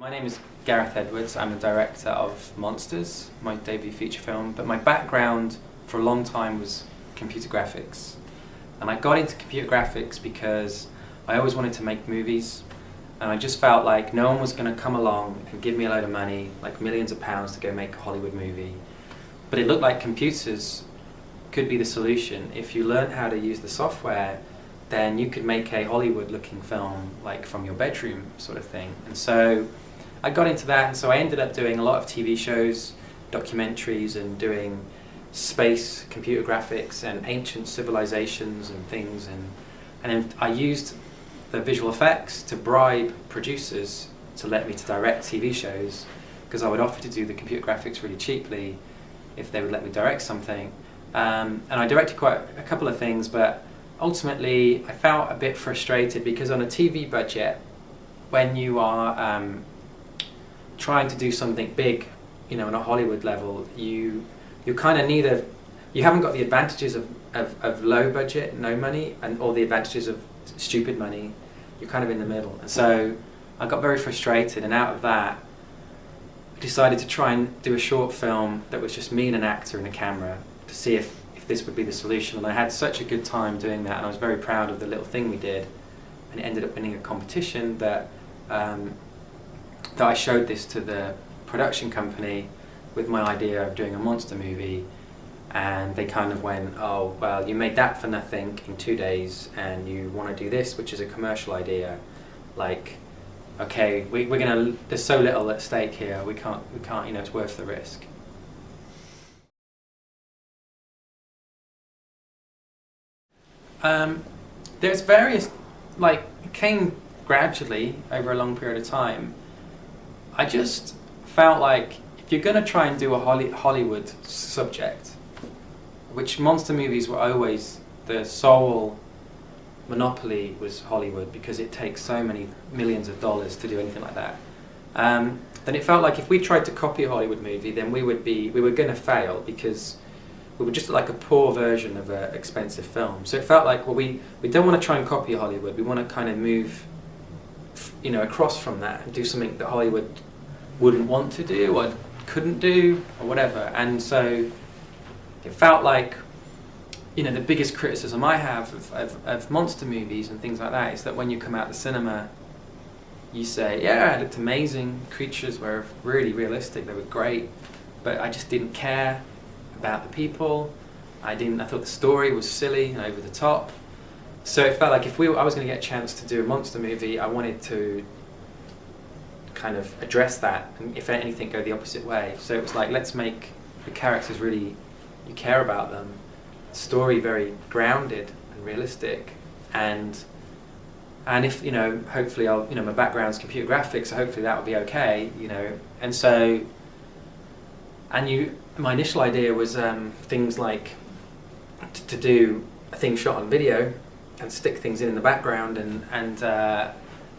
My name is Gareth Edwards. I'm the director of Monsters, my debut feature film, but my background for a long time was computer graphics. And I got into computer graphics because I always wanted to make movies, and I just felt like no one was going to come along and give me a load of money, like millions of pounds, to go make a Hollywood movie. But it looked like computers could be the solution. If you learned how to use the software, then you could make a Hollywood-looking film, like from your bedroom sort of thing. And so I got into that, and so I ended up doing a lot of TV shows, documentaries, and doing space computer graphics and ancient civilizations and things. And then I used the visual effects to bribe producers to let me to direct TV shows, because I would offer to do the computer graphics really cheaply if they would let me direct something. And I directed quite a couple of things, but ultimately I felt a bit frustrated because on a TV budget, when you are trying to do something big, you know, on a Hollywood level, you kind of need you haven't got the advantages of low budget, no money, or the advantages of stupid money. You're kind of in the middle. And so I got very frustrated, and out of that I decided to try and do a short film that was just me and an actor and a camera, to see if this would be the solution. And I had such a good time doing that, and I was very proud of the little thing we did, and it ended up winning a competition that I showed this to the production company with my idea of doing a monster movie, and they kind of went, oh well, you made that for nothing in 2 days and you want to do this, which is a commercial idea, like, okay, we're gonna, there's so little at stake here, we can't, you know, it's worth the risk. There's various, like, it came gradually over a long period of time. I just felt like if you're going to try and do a Hollywood subject, which monster movies were always, the sole monopoly was Hollywood, because it takes so many millions of dollars to do anything like that, then it felt like if we tried to copy a Hollywood movie, then we were going to fail, because we were just like a poor version of an expensive film. So it felt like, well, we don't want to try and copy Hollywood, we want to kind of move, you know, across from that and do something that Hollywood wouldn't want to do or couldn't do or whatever. And so it felt like, you know, the biggest criticism I have of monster movies and things like that is that when you come out of the cinema, you say, yeah, it looked amazing, creatures were really realistic, they were great, but I just didn't care about the people. I thought the story was silly and over the top. So it felt like if I was going to get a chance to do a monster movie, I wanted to kind of address that, and if anything, go the opposite way. So it was like, let's make the characters really, you care about them, story very grounded and realistic, and if, you know, hopefully you know, my background's computer graphics, so hopefully that will be okay, you know. And so, my initial idea was things like to do a thing shot on video and stick things in the background, and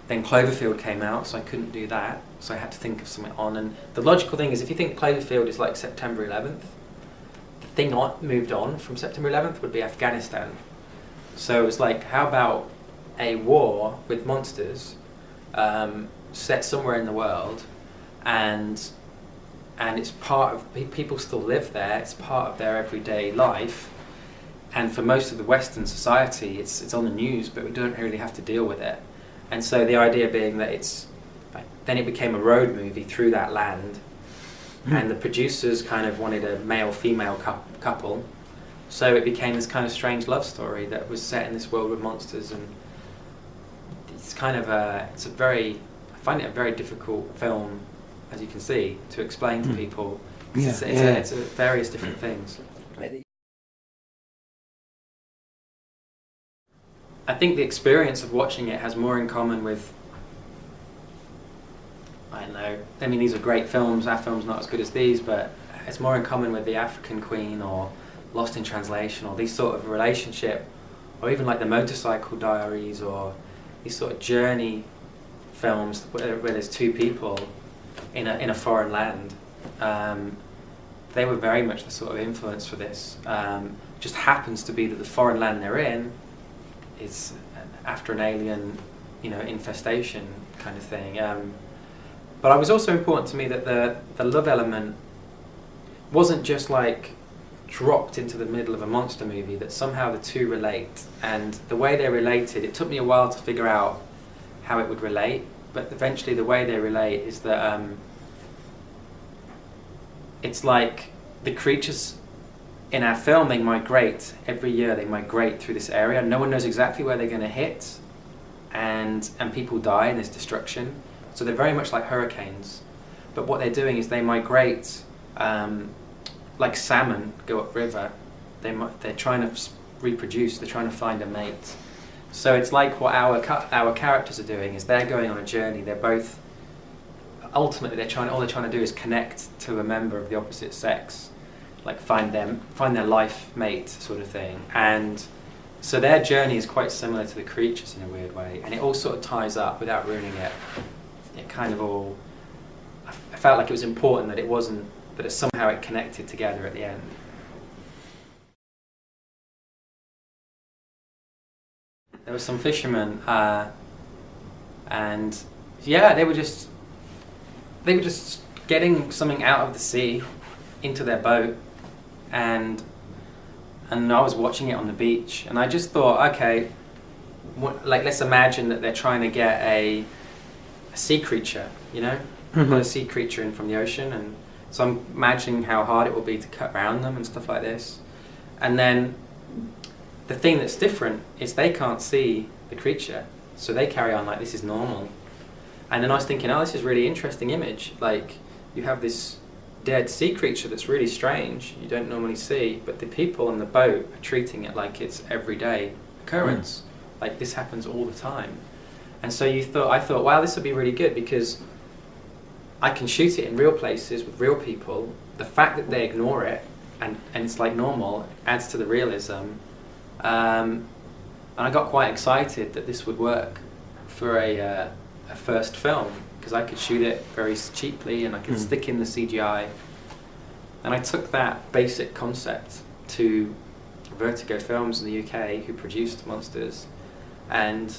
then Cloverfield came out, so I couldn't do that, so I had to think of something on. And the logical thing is, if you think Cloverfield is like September 11th, the thing moved on from September 11th would be Afghanistan. So it was like, how about a war with monsters set somewhere in the world, and it's part of, people still live there, it's part of their everyday life, and for most of the Western society it's on the news, but we don't really have to deal with it. And so the idea being that then it became a road movie through that land, and the producers kind of wanted a male-female couple, so it became this kind of strange love story that was set in this world with monsters. And it's kind of I find it a very difficult film, as you can see, to explain to people. It's various different things. I think the experience of watching it has more in common with, I don't know, I mean, these are great films, our film's not as good as these, but it's more in common with The African Queen or Lost in Translation, or these sort of relationship, or even like The Motorcycle Diaries, or these sort of journey films where there's two people in a foreign land. They were very much the sort of influence for this. Just happens to be that the foreign land they're in is after an alien, you know, infestation kind of thing. But it was also important to me that the love element wasn't just like dropped into the middle of a monster movie, that somehow the two relate. And the way they related, it took me a while to figure out how it would relate, but eventually the way they relate is that it's like the creatures in our film, they migrate every year. They migrate through this area. No one knows exactly where they're going to hit, and people die and there's destruction. So they're very much like hurricanes. But what they're doing is they migrate like salmon go upriver. They're trying to reproduce. They're trying to find a mate. So it's like what our characters are doing is they're going on a journey. They're both ultimately all they're trying to do is connect to a member of the opposite sex, like find their life mate sort of thing. And so their journey is quite similar to the creatures in a weird way, and it all sort of ties up without ruining it. It kind of all, I felt like it was important that it somehow it connected together at the end. There were some fishermen, and yeah, they were just getting something out of the sea into their boat, and I was watching it on the beach, and I just thought, okay, let's imagine that they're trying to get a sea creature, you know, a sea creature in from the ocean, and so I'm imagining how hard it will be to cut around them and stuff like this. And then the thing that's different is they can't see the creature, so they carry on like this is normal. And then I was thinking, oh, this is a really interesting image. Like, you have this dead sea creature that's really strange, you don't normally see, but the people on the boat are treating it like it's everyday occurrence. Like, this happens all the time. And so I thought, wow, this would be really good because I can shoot it in real places with real people. The fact that they ignore it and it's like normal adds to the realism. And I got quite excited that this would work for a first film, because I could shoot it very cheaply and I could stick in the CGI. And I took that basic concept to Vertigo Films in the UK, who produced Monsters, and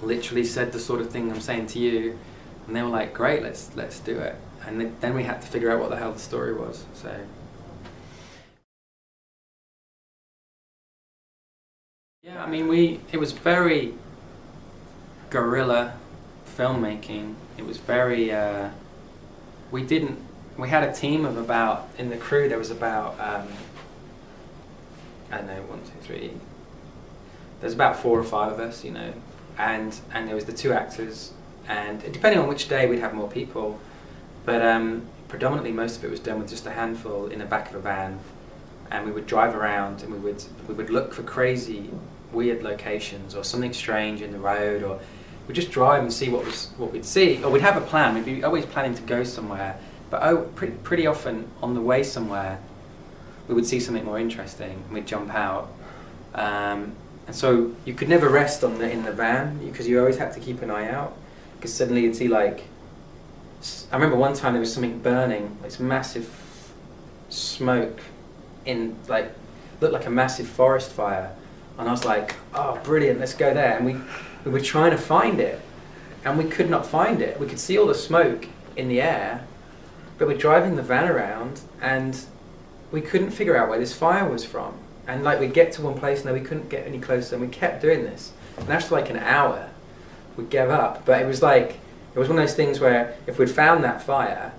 literally said the sort of thing I'm saying to you, and they were like, great, let's do it. And then we had to figure out what the hell the story was. So yeah, I mean, it was very guerrilla filmmaking. It was very we had a team of about, in the crew there was about I don't know, 1, 2, 3, there's about 4 or 5 of us, you know, and there was the 2 actors, and depending on which day we'd have more people, but predominantly most of it was done with just a handful in the back of a van, and we would drive around and we would look for crazy weird locations or something strange in the road, or we'd just drive and see what we'd see, or we'd have a plan. We'd be always planning to go somewhere, but pretty often on the way somewhere we would see something more interesting and we'd jump out. And so you could never rest in the van, because you always had to keep an eye out, because suddenly you'd see, like, I remember one time there was something burning, this massive smoke in, like, looked like a massive forest fire, and I was like, oh brilliant, let's go there. And we were trying to find it, and we could not find it. We could see all the smoke in the air, but we're driving the van around and we couldn't figure out where this fire was from. And like, we'd get to one place and then we couldn't get any closer, and we kept doing this. And after like an hour, we gave up. But it was like, it was one of those things where if we'd found that fire,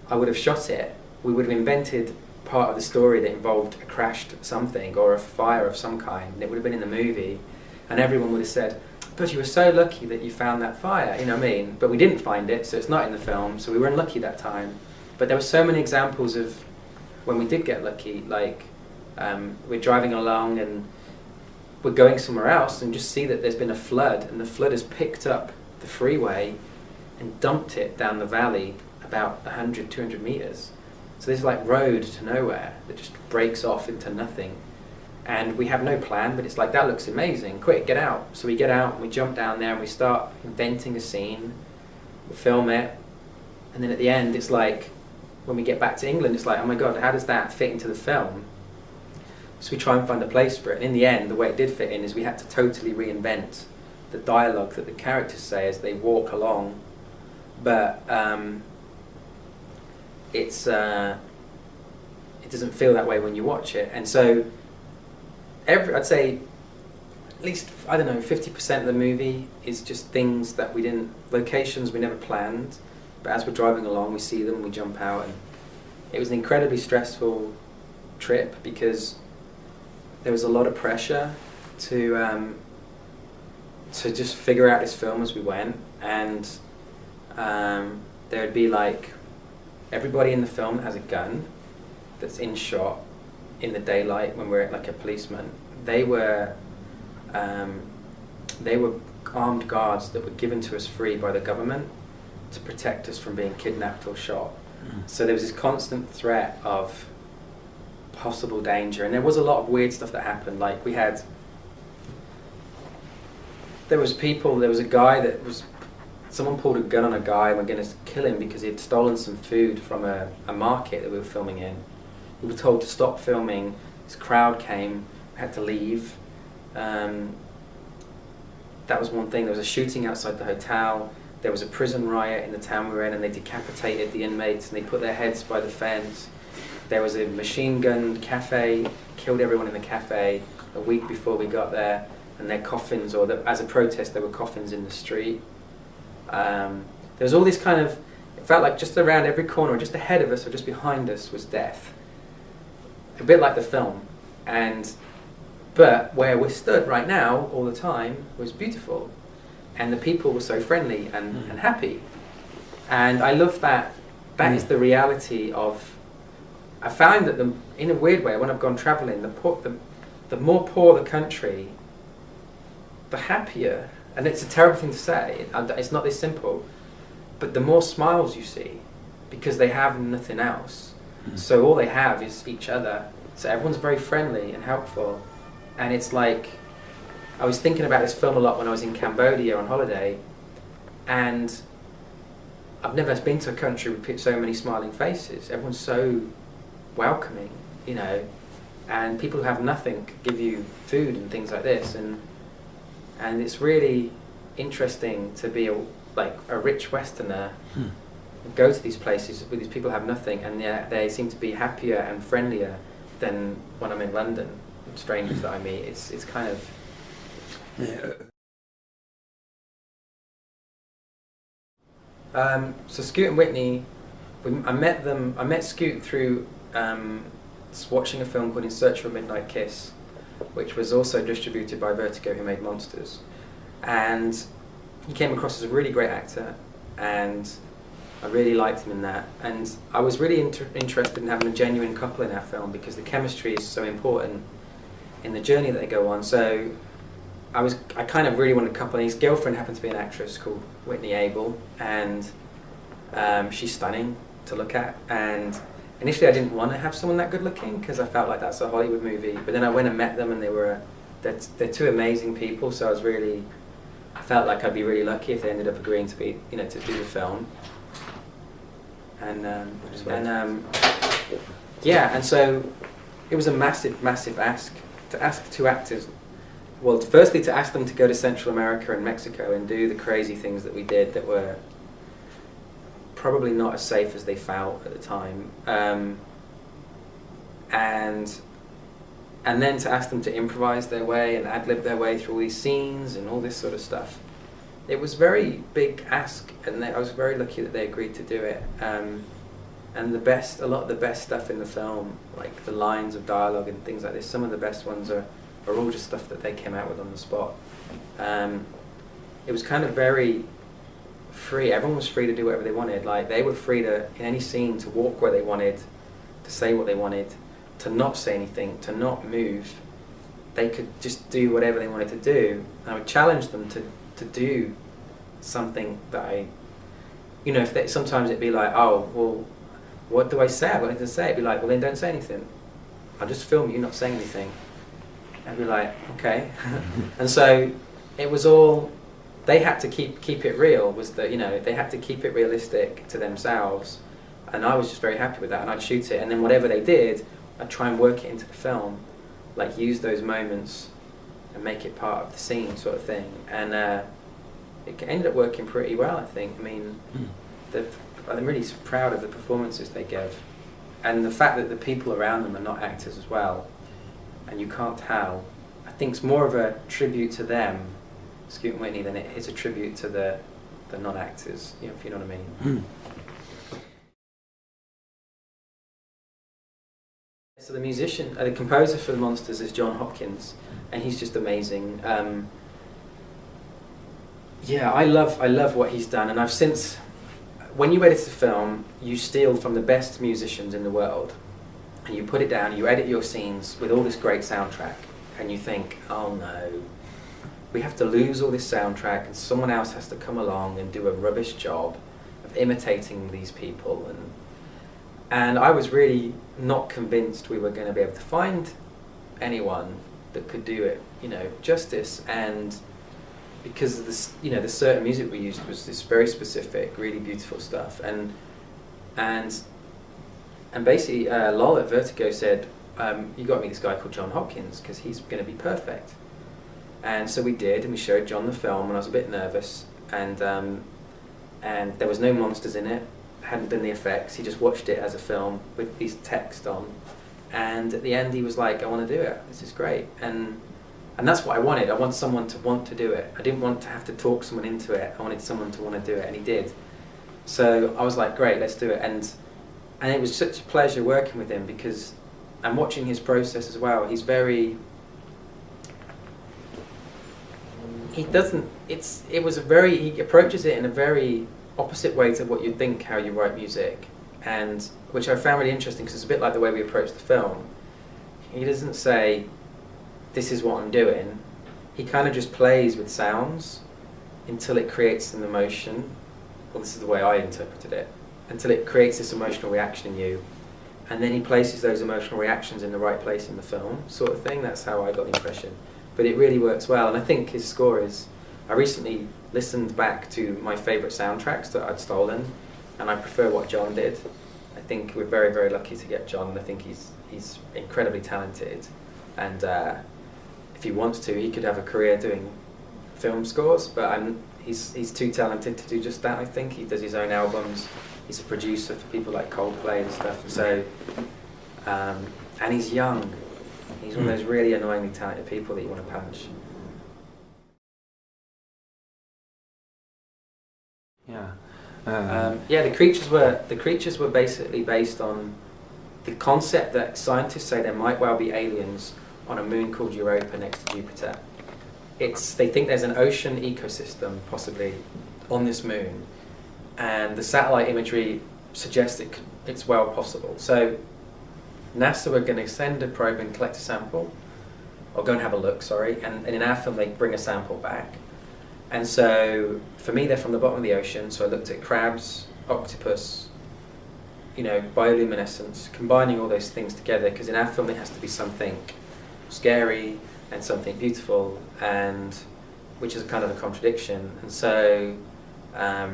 I would have shot it. We would have invented part of the story that involved a crashed something or a fire of some kind, and it would have been in the movie, and everyone would have said, God, you were so lucky that you found that fire, you know what I mean? But we didn't find it, so it's not in the film, so we were unlucky that time. But there were so many examples of when we did get lucky, like we're driving along and we're going somewhere else and just see that there's been a flood, and the flood has picked up the freeway and dumped it down the valley about 100, 200 meters. So there's like road to nowhere that just breaks off into nothing. And we have no plan, but it's like, that looks amazing, quick, get out. So we get out and we jump down there and we start inventing a scene, we film it, and then at the end it's like, when we get back to England, it's like, oh my God, how does that fit into the film? So we try and find a place for it, and in the end, the way it did fit in is we had to totally reinvent the dialogue that the characters say as they walk along but it's it doesn't feel that way when you watch it. And so I'd say at least, I don't know, 50% of the movie is just things that we didn't, locations we never planned, but as we're driving along we see them, we jump out, and it was an incredibly stressful trip because there was a lot of pressure to just figure out this film as we went, and there would be like everybody in the film that has a gun that's in shot in the daylight when we're like a policeman. They were armed guards that were given to us free by the government to protect us from being kidnapped or shot. So there was this constant threat of possible danger, and there was a lot of weird stuff that happened. Like there was a guy someone pulled a gun on a guy and were going to kill him because he had stolen some food from a market that we were filming in. We were told to stop filming. This crowd came, we had to leave. That was one thing. There was a shooting outside the hotel. There was a prison riot in the town we were in, and they decapitated the inmates and they put their heads by the fence. There was a machine-gunned cafe, killed everyone in the cafe a week before we got there, and their coffins, as a protest, there were coffins in the street. There was all this kind of, it felt like just around every corner, or just ahead of us, or just behind us was death. A bit like the film. But where we stood right now, all the time, was beautiful. And the people were so friendly and happy. And I love that. That is the reality of, I found that in a weird way, when I've gone travelling, the more poor the country, the happier. And it's a terrible thing to say, it's not this simple, but the more smiles you see, because they have nothing else. So all they have is each other. So everyone's very friendly and helpful. And it's like, I was thinking about this film a lot when I was in Cambodia on holiday, and I've never been to a country with so many smiling faces. Everyone's so welcoming, you know, and people who have nothing give you food and things like this, and it's really interesting to be a rich Westerner, go to these places where these people have nothing, and yet they seem to be happier and friendlier than when I'm in London. Strangers that I meet, it's kind of. Yeah. So Scoot and Whitney, I met Scoot through watching a film called In Search of a Midnight Kiss, which was also distributed by Vertigo, who made Monsters. And he came across as a really great actor, and I really liked him in that. And I was really interested in having a genuine couple in our film, because the chemistry is so important in the journey that they go on. So I kind of really wanted a couple, and his girlfriend happened to be an actress called Whitney Abel, and she's stunning to look at. And initially I didn't want to have someone that good looking, because I felt like that's a Hollywood movie, but then I went and met them, and they're two amazing people, so I felt like I'd be really lucky if they ended up agreeing to be, to do the film. And so it was a massive ask to ask two actors. Well, firstly to ask them to go to Central America and Mexico and do the crazy things that we did that were probably not as safe as they felt at the time, and then to ask them to improvise their way and ad-lib their way through all these scenes and all this sort of stuff. It was a very big ask, and I was very lucky that they agreed to do it. And a lot of the best stuff in the film, like the lines of dialogue and things like this, some of the best ones are all just stuff that they came out with on the spot. It was kind of very free. Everyone was free to do whatever they wanted. Like, they were free to, in any scene, to walk where they wanted, to say what they wanted, to not say anything, to not move. They could just do whatever they wanted to do. And I would challenge them to do something that sometimes it'd be like, oh, well, what do I say? I wanted to say. It'd be like, well, then don't say anything. I'll just film you not saying anything. I'd be like, okay. And so it was all, they had to keep it real, they had to keep it realistic to themselves. And I was just very happy with that, and I'd shoot it, and then whatever they did, I'd try and work it into the film, like use those moments and make it part of the scene, sort of thing. And it ended up working pretty well, I think. I mean, I'm really proud of the performances they give, and the fact that the people around them are not actors as well, and you can't tell. I think it's more of a tribute to them, Scoot and Whitney, than it is a tribute to the non-actors, you know, if you know what I mean. So the musician, the composer for the Monsters is John Hopkins, and he's just amazing. Yeah, I love what he's done, and I've since, when you edit a film, you steal from the best musicians in the world, and you put it down, you edit your scenes with all this great soundtrack, and you think, oh no, we have to lose all this soundtrack, and someone else has to come along and do a rubbish job of imitating these people, and I was really not convinced we were going to be able to find anyone that could do it, you know, justice. And because of this, you know, the certain music we used was this very specific, really beautiful stuff, and basically Lol at Vertigo said, you got me this guy called John Hopkins because he's going to be perfect. And so we did, and we showed John the film, and I was a bit nervous, and there was no monsters in it, hadn't done the effects, he just watched it as a film with these text on, and at the end he was like, I want to do it, this is great. And that's what I wanted. I wanted someone to want to do it. I didn't want to have to talk someone into it. I wanted someone to want to do it, and he did. So I was like, great, let's do it. And it was such a pleasure working with him, because I'm watching his process as well. He's very... He approaches it in a very opposite way to what you'd think how you write music, and which I found really interesting, because it's a bit like the way we approach the film. He doesn't say, this is what I'm doing. He kind of just plays with sounds until it creates an emotion. Well, this is the way I interpreted it. Until it creates this emotional reaction in you. And then he places those emotional reactions in the right place in the film, sort of thing. That's how I got the impression. But it really works well, and I think his score is... I recently listened back to my favourite soundtracks that I'd stolen, and I prefer what John did. I think we're very, very lucky to get John. I think he's incredibly talented, and if he wants to, he could have a career doing film scores, but he's too talented to do just that, I think. He does his own albums, he's a producer for people like Coldplay and stuff, so, and he's young. He's one of those really annoyingly talented people that you want to punch. Yeah. Yeah, the creatures were basically based on the concept that scientists say there might well be aliens on a moon called Europa next to Jupiter. They think there's an ocean ecosystem possibly on this moon, and the satellite imagery suggests it's well possible. So NASA were going to send a probe and collect a sample, or go and have a look, sorry, and in our film they bring a sample back. And so, for me, they're from the bottom of the ocean, so I looked at crabs, octopus, you know, bioluminescence, combining all those things together, because in our film it has to be something scary and something beautiful, and which is kind of a contradiction. And so, I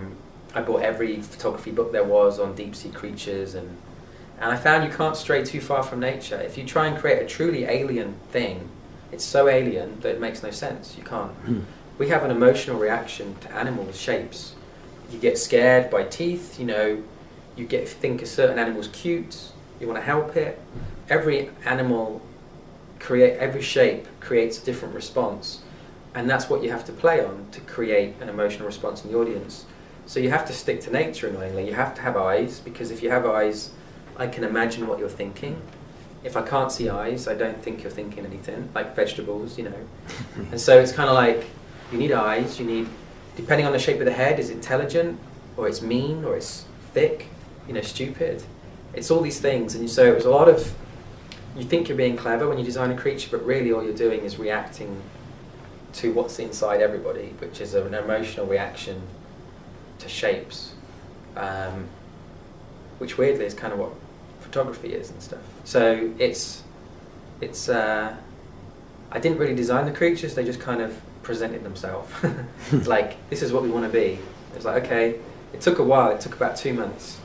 bought every photography book there was on deep sea creatures, and I found you can't stray too far from nature. If you try and create a truly alien thing, it's so alien that it makes no sense. You can't. We have an emotional reaction to animal shapes. You get scared by teeth, you know, you think a certain animal's cute, you want to help it. Every shape creates a different response, and that's what you have to play on to create an emotional response in the audience. So you have to stick to nature, annoyingly. You have to have eyes, because if you have eyes, I can imagine what you're thinking. If I can't see eyes, I don't think you're thinking anything, like vegetables, you know. And so it's kind of like, you need eyes, you need, depending on the shape of the head, is it intelligent, or it's mean, or it's thick, you know, stupid. It's all these things, and so it was a lot of, you think you're being clever when you design a creature, but really all you're doing is reacting to what's inside everybody, which is an emotional reaction to shapes, which weirdly is kind of what photography is and stuff. So it's I didn't really design the creatures, they just kind of presented themselves. It's like, this is what we want to be. It was like, okay, it took a while, it took about 2 months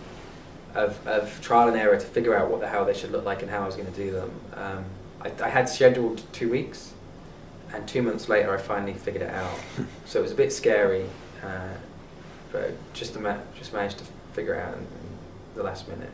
of trial and error to figure out what the hell they should look like and how I was going to do them. I had scheduled 2 weeks, and 2 months later I finally figured it out. So it was a bit scary. but just managed to figure it out in the last minute.